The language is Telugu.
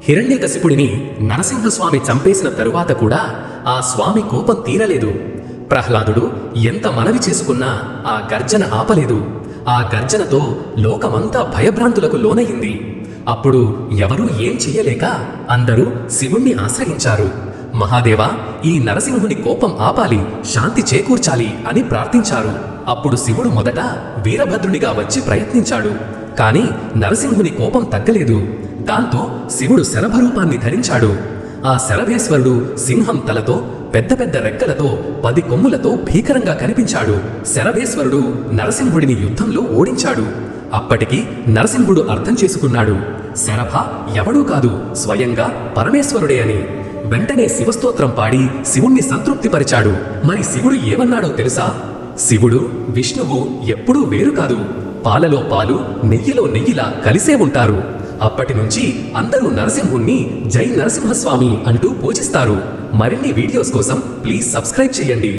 హిరణ్యకశిపుడిని నరసింహస్వామి చంపేసిన తరువాత కూడా ఆ స్వామి కోపం తీరలేదు. ప్రహ్లాదుడు ఎంత మనవి చేసుకున్నా ఆ గర్జన ఆపలేదు. ఆ గర్జనతో లోకమంతా భయభ్రాంతులకు లోనయింది. అప్పుడు ఎవరూ ఏం చెయ్యలేక అందరూ శివుణ్ణి ఆశ్రయించారు. మహాదేవా, ఈ నరసింహుని కోపం ఆపాలి, శాంతి చేకూర్చాలి అని ప్రార్థించారు. అప్పుడు శివుడు మొదట వీరభద్రునిగా వచ్చి ప్రయత్నించాడు. కాని నరసింహుని కోపం తగ్గలేదు. దాంతో శివుడు శరభరూపాన్ని ధరించాడు. ఆ శరభేశ్వరుడు సింహం తలతో, పెద్ద పెద్ద రెక్కలతో, 10 కొమ్ములతో భీకరంగా కనిపించాడు. శరభేశ్వరుడు నరసింహుడిని యుద్ధంలో ఓడించాడు. అప్పటికి నరసింహుడు అర్థం చేసుకున్నాడు, శరభ ఎవడూ కాదు, స్వయంగా పరమేశ్వరుడే అని. వెంటనే శివస్తోత్రం పాడి శివుణ్ణి సంతృప్తిపరిచాడు. మరి శివుడు ఏమన్నాడో తెలుసా? శివుడు, విష్ణువు ఎప్పుడూ వేరు కాదు, పాలలో పాలు, నెయ్యిలో నెయ్యిలా కలిసే ఉంటారు. అప్పటి నుంచి అందరూ నరసింహుణ్ణి జై నరసింహస్వామి అంటూ పూజిస్తారు. మరిన్ని వీడియోస్ కోసం ప్లీజ్ సబ్స్క్రైబ్ చేయండి.